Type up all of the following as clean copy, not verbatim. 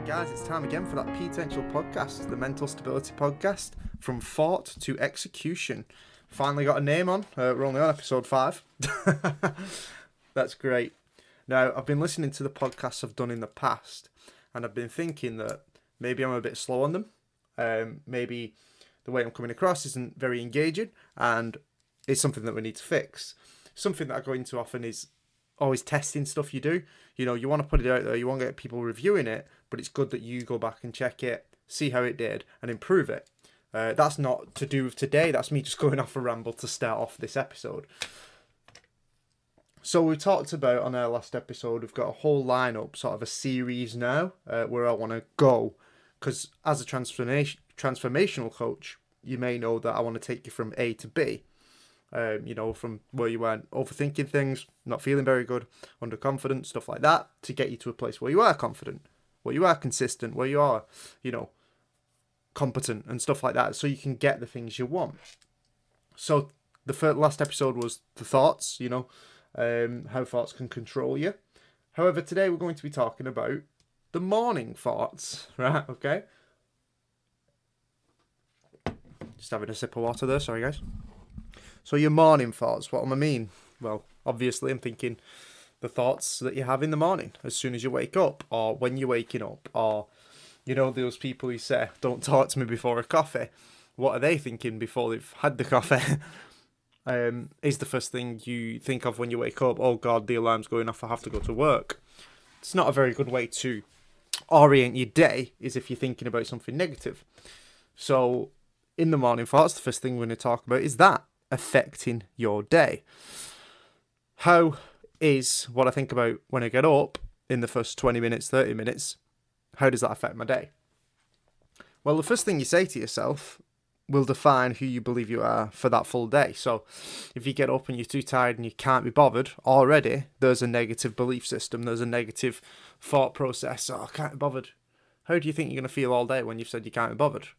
guys, it's time again for that Potential podcast, the mental stability podcast, from thought to execution. Finally got a name on. We're only on episode 5. That's great. Now, I've been listening to the podcasts I've done in the past, and I've been thinking that maybe I'm a bit slow on them. Maybe the way I'm coming across isn't very engaging, and it's something that we need to fix. Something that I go into often is always testing stuff you do. You know, you want to put it out there, you want to get people reviewing it, but it's good that you go back and check it, see how it did, and improve it. That's not to do with today, that's me just going off a ramble to start off this episode. So we talked about on our last episode, we've got a whole lineup, sort of a series now, where I want to go. Because as a transformational coach, you may know that I want to take you from A to B. From where you weren't overthinking things, not feeling very good, underconfident, stuff like that, to get you to a place where you are confident, where you are consistent, where you are, competent and stuff like that, so you can get the things you want. So the last episode was the thoughts, how thoughts can control you. However, today we're going to be talking about the morning thoughts, right? Okay. Just having a sip of water there, sorry guys. So your morning thoughts, what do I mean? Well, obviously I'm thinking the thoughts that you have in the morning as soon as you wake up, or when you're waking up, or, those people who say, don't talk to me before a coffee. What are they thinking before they've had the coffee? Is the first thing you think of when you wake up, oh God, the alarm's going off, I have to go to work. It's not a very good way to orient your day, is if you're thinking about something negative. So in the morning thoughts, the first thing we're going to talk about is that affecting your day. How is what I think about when I get up in the first 20 minutes, 30 minutes, how does that affect my day? Well, the first thing you say to yourself will define who you believe you are for that full day. So if you get up and you're too tired and you can't be bothered, already there's a negative belief system, there's a negative thought process. Oh, I can't be bothered. How do you think you're going to feel all day when you've said you can't be bothered?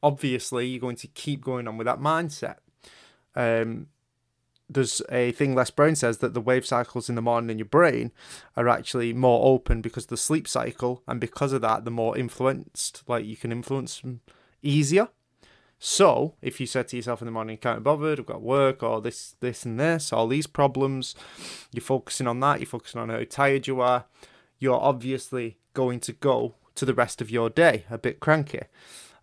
Obviously, you're going to keep going on with that mindset. There's a thing Les Brown says that the wave cycles in the morning in your brain are actually more open because of the sleep cycle, and because of that, they're more influenced. Like, you can influence them easier. So, if you said to yourself in the morning, can't be bothered, I've got work, or this and this, all these problems, you're focusing on that, you're focusing on how tired you are, you're obviously going to go to the rest of your day a bit cranky,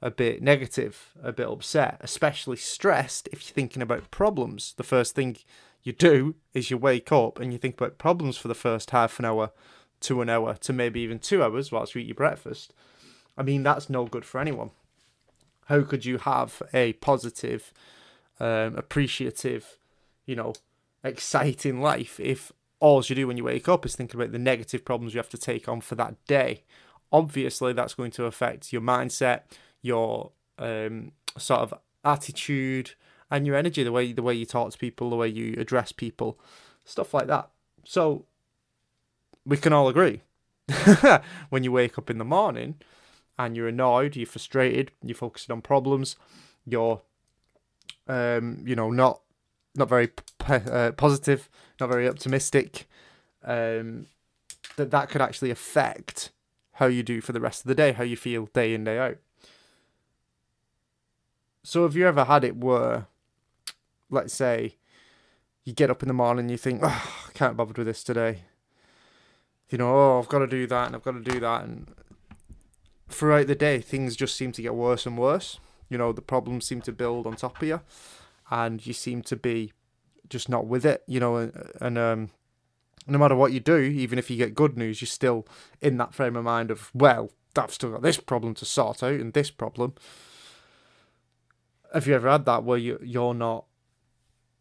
a bit negative, a bit upset, especially stressed if you're thinking about problems. The first thing you do is you wake up and you think about problems for the first half an hour to an hour to maybe even 2 hours whilst you eat your breakfast. I mean, that's no good for anyone. How could you have a positive, appreciative, exciting life if all you do when you wake up is think about the negative problems you have to take on for that day? Obviously, that's going to affect your mindset, your sort of attitude, and your energy, the way you talk to people, the way you address people, stuff like that. So we can all agree, when you wake up in the morning and you're annoyed, you're frustrated, you're focusing on problems, you're not very positive, not very optimistic, that could actually affect how you do for the rest of the day, how you feel day in, day out. So have you ever had it where, let's say, you get up in the morning and you think, oh, I can't bother with this today. I've got to do that and I've got to do that. And throughout the day, things just seem to get worse and worse. The problems seem to build on top of you and you seem to be just not with it, and no matter what you do, even if you get good news, you're still in that frame of mind of, well, I've still got this problem to sort out and this problem. Have you ever had that where you're not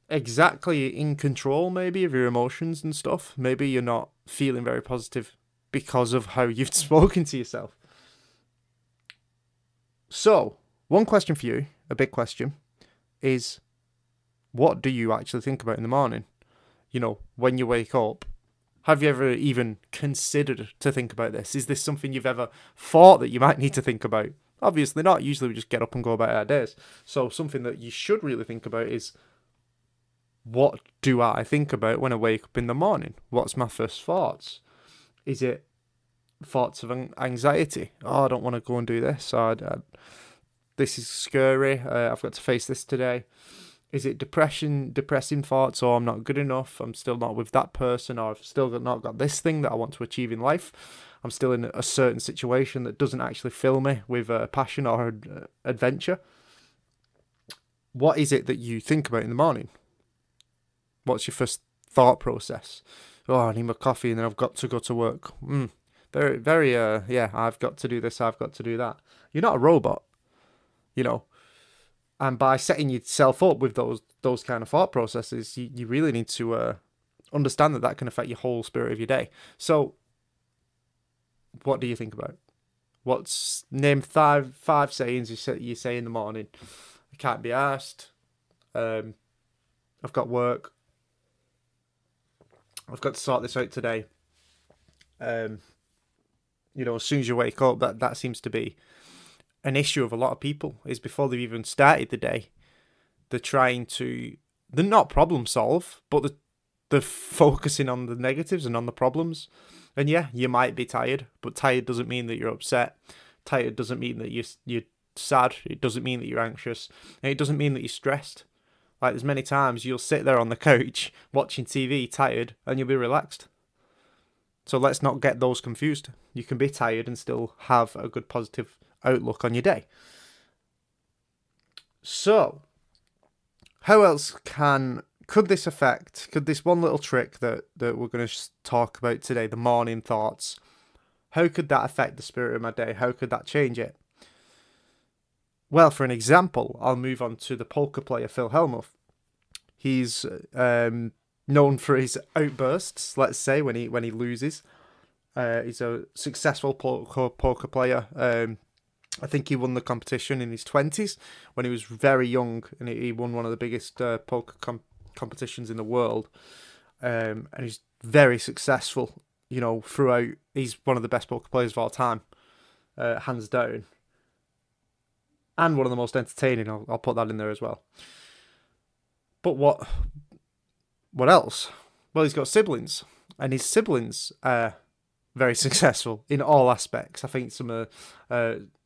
exactly in control, maybe, of your emotions and stuff? Maybe you're not feeling very positive because of how you've spoken to yourself. So, one question for you, a big question, is what do you actually think about in the morning? When you wake up, have you ever even considered to think about this? Is this something you've ever thought that you might need to think about? Obviously not. Usually we just get up and go about our days. So something that you should really think about is, what do I think about when I wake up in the morning? What's my first thoughts? Is it thoughts of anxiety. Oh, I don't want to go and do this. This is scary. I've got to face this today. Is it depressing thoughts, or I'm not good enough, I'm still not with that person, or I've still not got this thing that I want to achieve in life, I'm still in a certain situation that doesn't actually fill me with passion or adventure? What is it that you think about in the morning? What's your first thought process? Oh, I need my coffee and then I've got to go to work. Very, very, yeah, I've got to do this, I've got to do that. You're not a robot, you know. And by setting yourself up with those kind of thought processes, you really need to understand that can affect your whole spirit of your day. So, what do you think about? Name five sayings you say in the morning? I can't be asked. I've got work. I've got to sort this out today. As soon as you wake up, that seems to be an issue of a lot of people, is before they've even started the day, they're not problem solve, but they're focusing on the negatives and on the problems. And yeah, you might be tired, but tired doesn't mean that you're upset. Tired doesn't mean that you're sad. It doesn't mean that you're anxious. And it doesn't mean that you're stressed. Like, there's many times you'll sit there on the couch watching TV tired and you'll be relaxed. So let's not get those confused. You can be tired and still have a good positive outlook on your day. So, how else could this one little trick that we're going to talk about today, the morning thoughts, how could that affect the spirit of my day? How could that change it? Well, for an example, I'll move on to the poker player Phil Hellmuth. He's known for his outbursts, let's say, when he loses. He's a successful poker player. I think he won the competition in his 20s when he was very young, and he won one of the biggest poker competitions in the world. And he's very successful, throughout. He's one of the best poker players of all time, hands down. And one of the most entertaining. I'll put that in there as well. But what else? Well, he's got siblings, and his siblings are very successful in all aspects. I think some are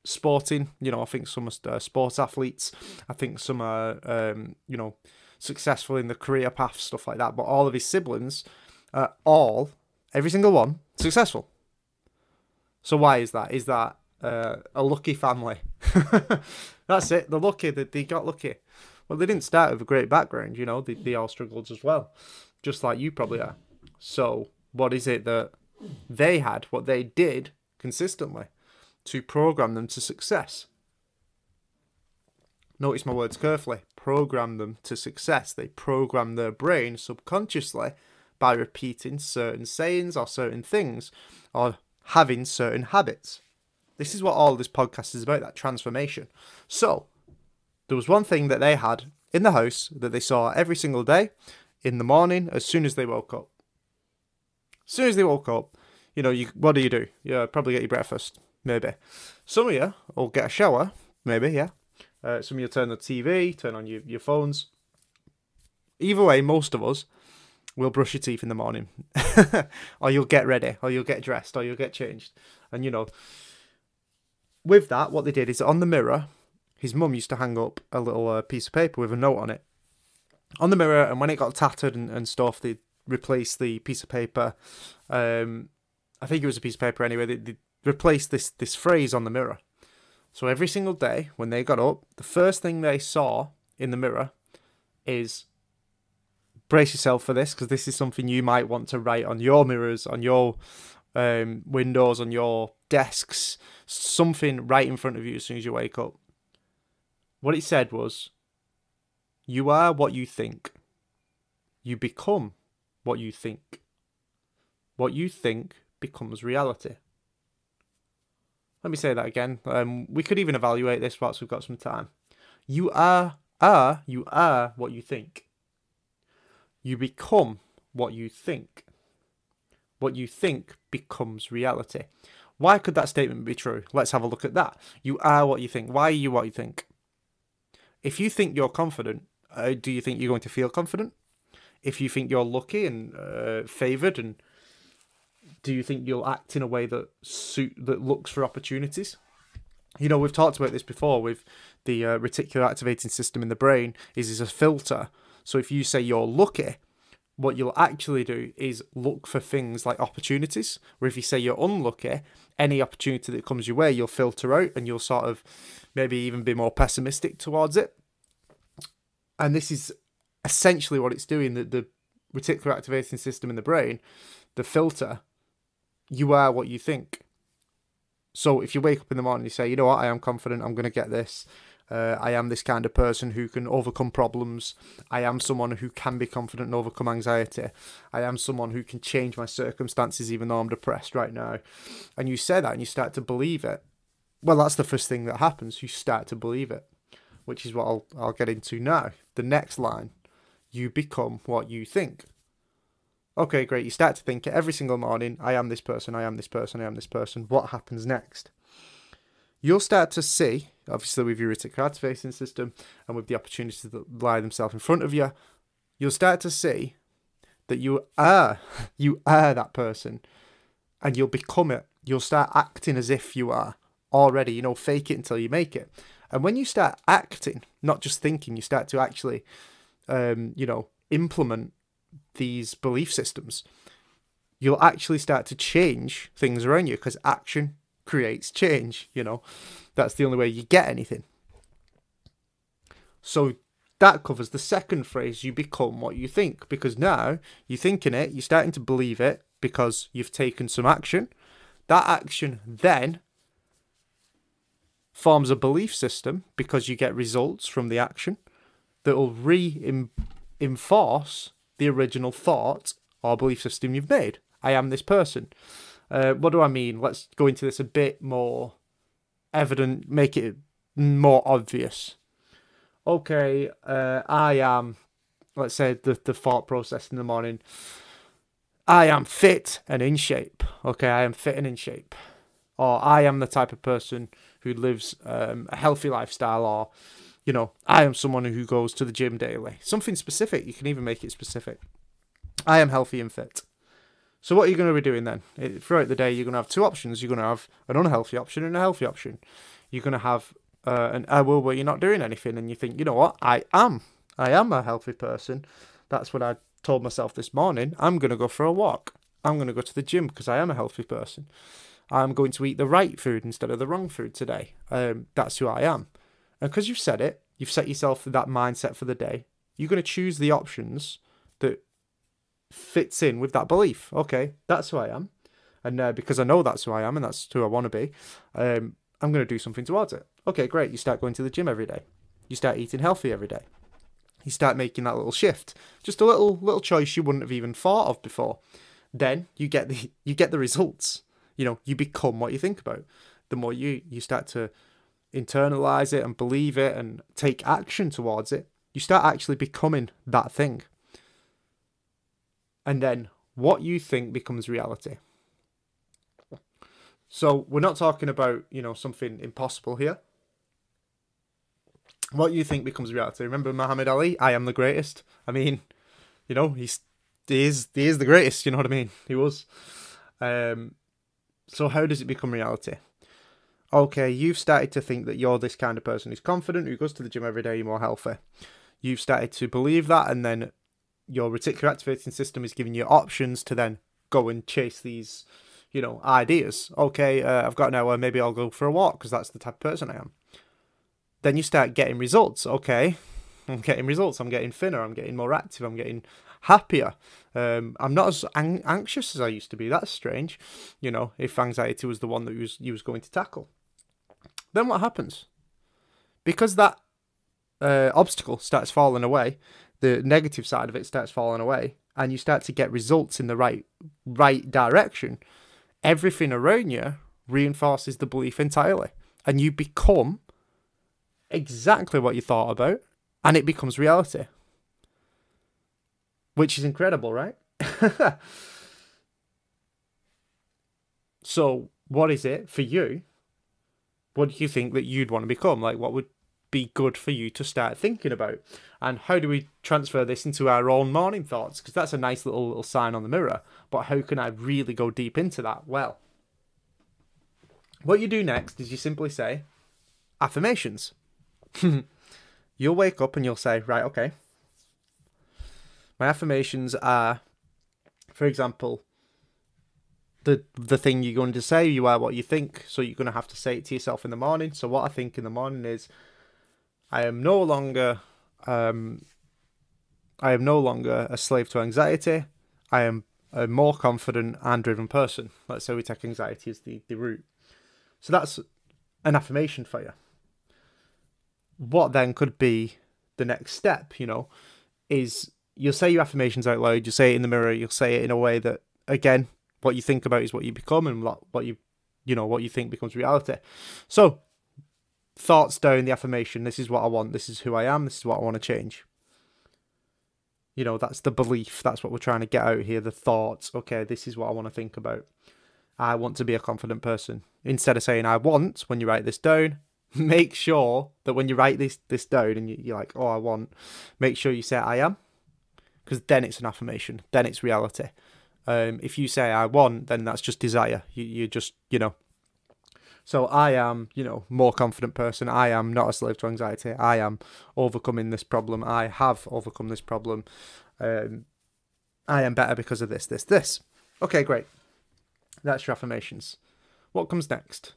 sporting. I think some are sports athletes. I think some are, successful in the career path, stuff like that. But all of his siblings are every single one, successful. So why is that? Is that a lucky family? That's it. They're lucky. They got lucky. Well, they didn't start with a great background. They all struggled as well, just like you probably are. So what is it that they had? What they did consistently to program them to success? Notice my words carefully. Program them to success. They program their brain subconsciously by repeating certain sayings or certain things, or having certain habits. This is what all this podcast is about, that transformation. So, there was one thing that they had in the house that they saw every single day in the morning as soon as they woke up. As soon as they woke up, what do? You probably get your breakfast, maybe. Some of you will get a shower, maybe, yeah. Some of you turn the TV, turn on your phones. Either way, most of us will brush your teeth in the morning. Or you'll get ready, or you'll get dressed, or you'll get changed. And, with that, what they did is on the mirror, his mum used to hang up a little piece of paper with a note on it. On the mirror, and when it got tattered and stuff, they'd replace the piece of paper. I think it was a piece of paper anyway. They replaced this phrase on the mirror. So every single day when they got up, the first thing they saw in the mirror is, brace yourself for this, because this is something you might want to write on your mirrors, on your windows, on your desks, something right in front of you as soon as you wake up. What it said was, you are what you think. You become what you think. What you think becomes reality. Let me say that again. We could even evaluate this whilst we've got some time. You are what you think. You become what you think. What you think becomes reality. Why could that statement be true? Let's have a look at that. You are what you think. Why are you what you think? If you think you're confident, do you think you're going to feel confident? If you think you're lucky and favoured, and do you think you'll act in a way that looks for opportunities? You know, we've talked about this before with the reticular activating system in the brain is a filter. So if you say you're lucky, what you'll actually do is look for things like opportunities. Where if you say you're unlucky, any opportunity that comes your way, you'll filter out and you'll sort of maybe even be more pessimistic towards it. And this is essentially what it's doing, the reticular activating system in the brain, the filter, you are what you think. So if you wake up in the morning and you say, you know what, I am confident, I'm going to get this. I am this kind of person who can overcome problems. I am someone who can be confident and overcome anxiety. I am someone who can change my circumstances even though I'm depressed right now. And you say that and you start to believe it. Well, that's the first thing that happens. You start to believe it, which is what I'll get into now. The next line, you become what you think. Okay, great. You start to think it every single morning. I am this person, I am this person, I am this person. What happens next? You'll start to see, obviously with your reticular activating system and with the opportunities that lie themselves in front of you, you'll start to see that you are that person and you'll become it. You'll start acting as if you are already, you know, fake it until you make it. And when you start acting, not just thinking, you start to actually, implement these belief systems, you'll actually start to change things around you because action creates change. You know, that's the only way you get anything. So that covers the second phrase, you become what you think, because now you're thinking it, you're starting to believe it because you've taken some action. That action then forms a belief system because you get results from the action that will reinforce the original thought or belief system you've made. I am this person. What do I mean? Let's go into this a bit more evident, make it more obvious. Okay, I am, let's say the thought process in the morning, I am fit and in shape. Okay, I am fit and in shape. Or I am the type of person who lives a healthy lifestyle, or, you know, I am someone who goes to the gym daily. Something specific. You can even make it specific. I am healthy and fit. So what are you going to be doing then? Throughout the day, you're going to have two options. You're going to have an unhealthy option and a healthy option. You're going to have an hour where you're not doing anything and you think, you know what, I am a healthy person. That's what I told myself this morning. I'm going to go for a walk. I'm going to go to the gym because I am a healthy person. I'm going to eat the right food instead of the wrong food today. That's who I am. And because you've said it, you've set yourself that mindset for the day, you're going to choose the options that fits in with that belief. Okay, that's who I am. And because I know that's who I am and that's who I want to be, I'm going to do something towards it. Okay, great. You start going to the gym every day. You start eating healthy every day. You start making that little shift. Just a little choice you wouldn't have even thought of before. Then you get the results. You know, you become what you think about. The more you start to internalize it and believe it and take action towards it, you start actually becoming that thing. And then what you think becomes reality. So we're not talking about, you know, something impossible here. What you think becomes reality. Remember Muhammad Ali? I am the greatest. I mean, you know, he is the greatest. You know what I mean? He was. So how does it become reality? Okay, you've started to think that you're this kind of person who's confident, who goes to the gym every day, you're more healthy. You've started to believe that, and then your reticular activating system is giving you options to then go and chase these, you know, ideas. Okay, I've got an hour, maybe I'll go for a walk because that's the type of person I am. Then you start getting results. Okay, I'm getting results. I'm getting thinner. I'm getting more active. I'm getting happier. I'm not as anxious as I used to be. That's strange. You know, if anxiety was the one that you was going to tackle. Then what happens? Because that obstacle starts falling away, the negative side of it starts falling away, and you start to get results in the right direction, everything around you reinforces the belief entirely. And you become exactly what you thought about, and it becomes reality. Which is incredible, right? So, what is it for you? What do you think that you'd want to become? Like, what would be good for you to start thinking about. And how do we transfer this into our own morning thoughts? Because that's a nice little sign on the mirror. But how can I really go deep into that? Well, what you do next is you simply say affirmations. You'll wake up and you'll say, right, okay, my affirmations are, for example, the thing you're going to say. You are what you think, so you're going to have to say it to yourself in the morning. So what I think in the morning is, I am no longer a slave to anxiety. I am a more confident and driven person. Let's say we take anxiety as the root. So that's an affirmation for you. What then could be the next step, is you'll say your affirmations out loud. You'll say it in the mirror. You'll say it in a way that, again, what you think about is what you become, and what you think becomes reality. So, thoughts down the affirmation. This is what I want. This is who I am. This is what I want to change. That's the belief. That's what we're trying to get out here. The thoughts. Okay, this is what I want to think about. I want to be a confident person. Instead of saying I want, when you write this down, make sure that when you write this down and you're like, oh, I want, make sure you say I am. Because then it's an affirmation. Then it's reality. If you say I want, then that's just desire. You just, So I am, more confident person. I am not a slave to anxiety. I am overcoming this problem. I have overcome this problem. I am better because of this. Okay, great. That's your affirmations. What comes next?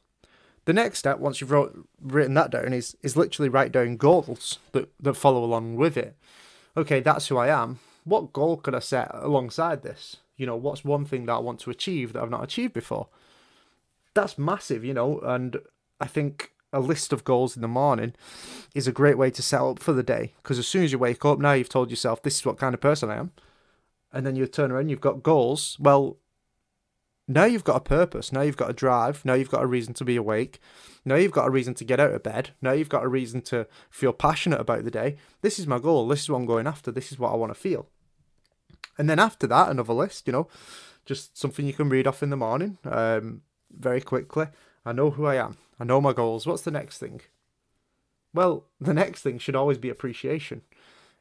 The next step, once you've written that down, is literally write down goals that follow along with it. Okay, that's who I am. What goal could I set alongside this? What's one thing that I want to achieve that I've not achieved before? That's massive, and I think a list of goals in the morning is a great way to set up for the day. Because as soon as you wake up, now you've told yourself, this is what kind of person I am. And then you turn around, you've got goals. Well, now you've got a purpose. Now you've got a drive. Now you've got a reason to be awake. Now you've got a reason to get out of bed. Now you've got a reason to feel passionate about the day. This is my goal. This is what I'm going after. This is what I want to feel. And then after that, another list, just something you can read off in the morning very quickly. I know who I am. I know my goals. What's the next thing? Well, the next thing should always be appreciation.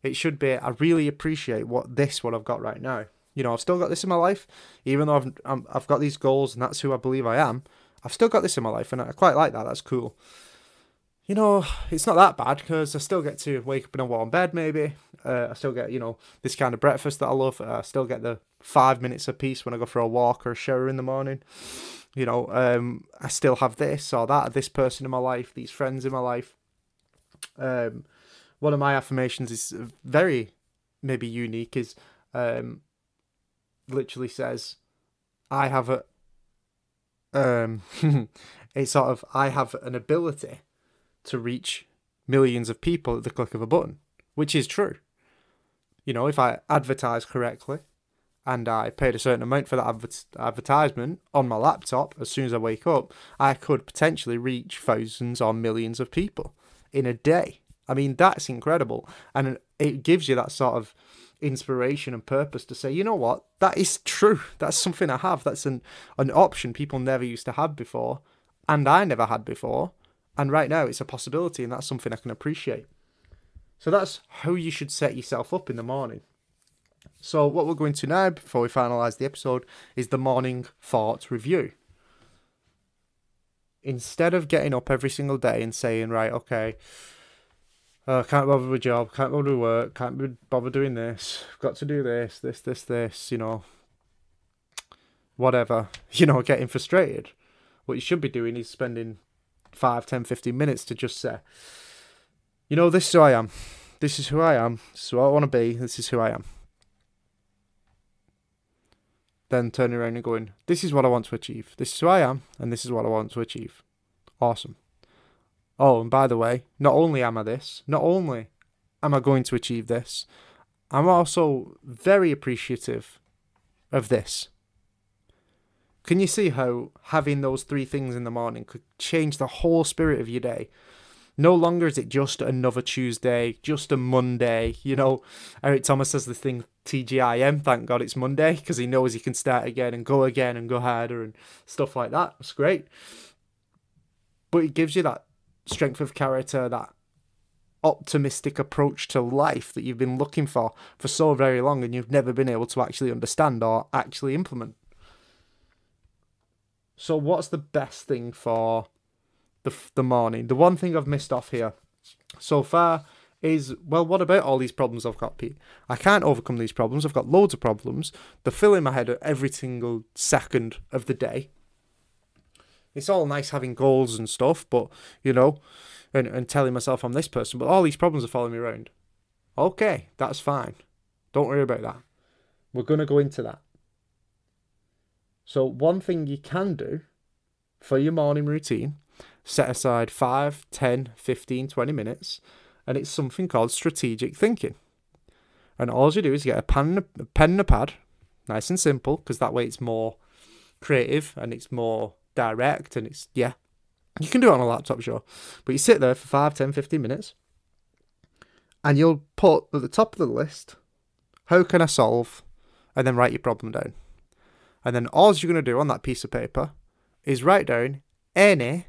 It should be, I really appreciate what I've got right now. I've still got this in my life, even though I've got these goals and that's who I believe I am. I've still got this in my life, and I quite like that. That's cool. It's not that bad because I still get to wake up in a warm bed, maybe. I still get, this kind of breakfast that I love. I still get the 5 minutes of peace when I go for a walk or a shower in the morning. I still have this or that, this person in my life, these friends in my life. One of my affirmations is very maybe unique, is literally says, I have it's sort of, I have an ability to reach millions of people at the click of a button, which is true. If I advertise correctly and I paid a certain amount for that advertisement on my laptop as soon as I wake up, I could potentially reach thousands or millions of people in a day. I mean, that's incredible. And it gives you that sort of inspiration and purpose to say, you know what, that is true. That's something I have. That's an option people never used to have before, and I never had before. And right now it's a possibility, and that's something I can appreciate. So that's how you should set yourself up in the morning. So what we're going to now, before we finalise the episode, is the morning thoughts review. Instead of getting up every single day and saying, right, okay, can't bother with job, can't bother with work, can't bother doing this, got to do this, whatever, getting frustrated. What you should be doing is spending 5, 10, 15 minutes to just say, this is who I am. This is who I am. This is what I want to be. This is who I am. Then turning around and going, this is what I want to achieve. This is who I am, and this is what I want to achieve. Awesome. Oh, and by the way, not only am I this, not only am I going to achieve this, I'm also very appreciative of this. Can you see how having those 3 things in the morning could change the whole spirit of your day? No longer is it just another Tuesday, just a Monday. Eric Thomas says this thing, TGIM, thank God it's Monday, because he knows he can start again and go harder and stuff like that. It's great. But it gives you that strength of character, that optimistic approach to life that you've been looking for so very long and you've never been able to actually understand or actually implement. So what's the best thing for the morning? The one thing I've missed off here so far is, well, what about all these problems I've got, Pete? I can't overcome these problems. I've got loads of problems. They fill in my head every single second of the day. It's all nice having goals and stuff, but, you know, and telling myself I'm this person, but all these problems are following me around. Okay, that's fine. Don't worry about that. We're going to go into that. So one thing you can do for your morning routine, set aside 5, 10, 15, 20 minutes, and it's something called strategic thinking. And all you do is get a pen and a pad, nice and simple, because that way it's more creative and it's more direct and it's, yeah, you can do it on a laptop, sure. But you sit there for 5, 10, 15 minutes and you'll put at the top of the list, how can I solve, and then write your problem down. And then all you're going to do on that piece of paper is write down any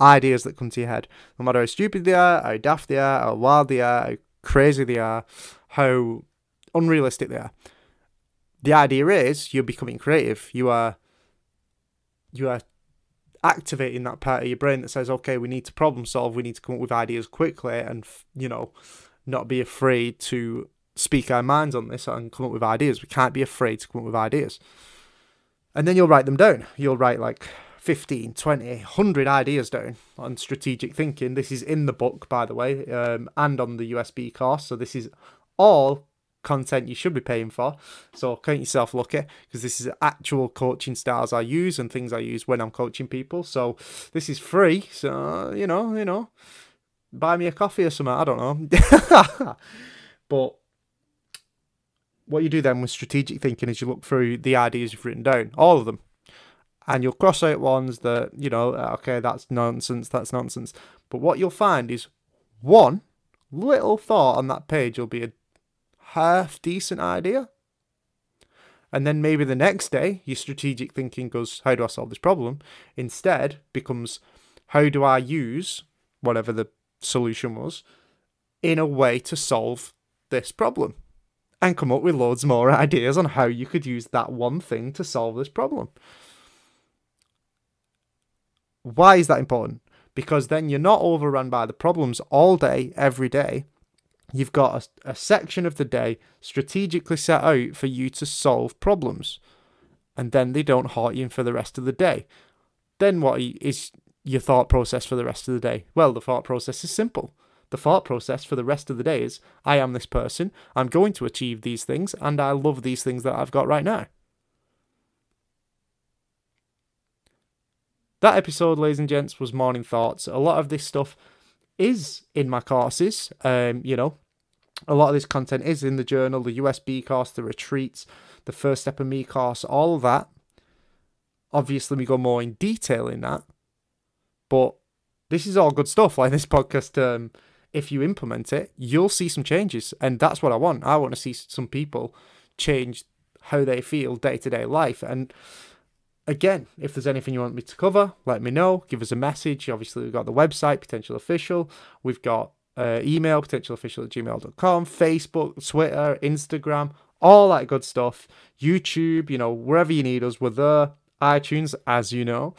ideas that come to your head. No matter how stupid they are, how daft they are, how wild they are, how crazy they are, how unrealistic they are. The idea is you're becoming creative. You are activating that part of your brain that says, okay, we need to problem solve. We need to come up with ideas quickly and, you know, not be afraid to speak our minds on this and come up with ideas. We can't be afraid to come up with ideas. And then you'll write them down. You'll write like 15, 20, 100 ideas down on strategic thinking. This is in the book, by the way, and on the USB course. So this is all content you should be paying for. So count yourself lucky, because this is actual coaching styles I use and things I use when I'm coaching people. So this is free. So, you know, buy me a coffee or something. I don't know. But what you do then with strategic thinking is you look through the ideas you've written down, all of them, and you'll cross out ones that, you know, okay, that's nonsense. But what you'll find is one little thought on that page will be a half decent idea. And then maybe the next day, your strategic thinking goes, how do I solve this problem? Instead becomes, how do I use whatever the solution was in a way to solve this problem? And come up with loads more ideas on how you could use that one thing to solve this problem. Why is that important? Because then you're not overrun by the problems all day, every day. You've got a section of the day strategically set out for you to solve problems. And then they don't haunt you for the rest of the day. Then what is your thought process for the rest of the day? Well, the thought process is simple. The thought process for the rest of the day is, I am this person, I'm going to achieve these things, and I love these things that I've got right now. That episode, ladies and gents, was Morning Thoughts. A lot of this stuff is in my courses. You know, a lot of this content is in the journal, the USB course, the retreats, the First Step of Me course, all of that. Obviously, we go more in detail in that. But this is all good stuff, like this podcast. If you implement it, you'll see some changes. And that's what I want. I want to see some people change how they feel day-to-day life. And again, if there's anything you want me to cover, let me know. Give us a message. Obviously, we've got the website, Potential Official. We've got email, potentialofficial@gmail.com, Facebook, Twitter, Instagram, all that good stuff. YouTube, you know, wherever you need us, we're there. iTunes, as you know.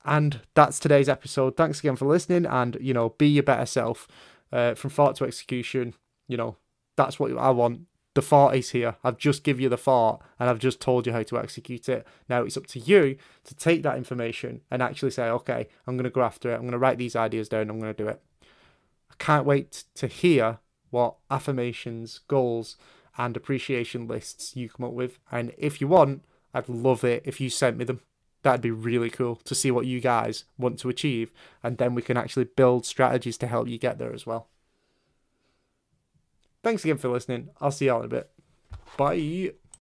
And that's today's episode. Thanks again for listening, and, you know, be your better self. From thought to execution, you know, that's what I want. The thought is here. I've just given you the thought, and I've just told you how to execute it. Now it's up to you to take that information and actually say, okay, I'm going to go after it. I'm going to write these ideas down. I'm going to do it. I can't wait to hear what affirmations, goals, and appreciation lists you come up with. And if you want, I'd love it if you sent me them. That'd be really cool to see what you guys want to achieve, and then we can actually build strategies to help you get there as well. Thanks again for listening. I'll see you all in a bit. Bye.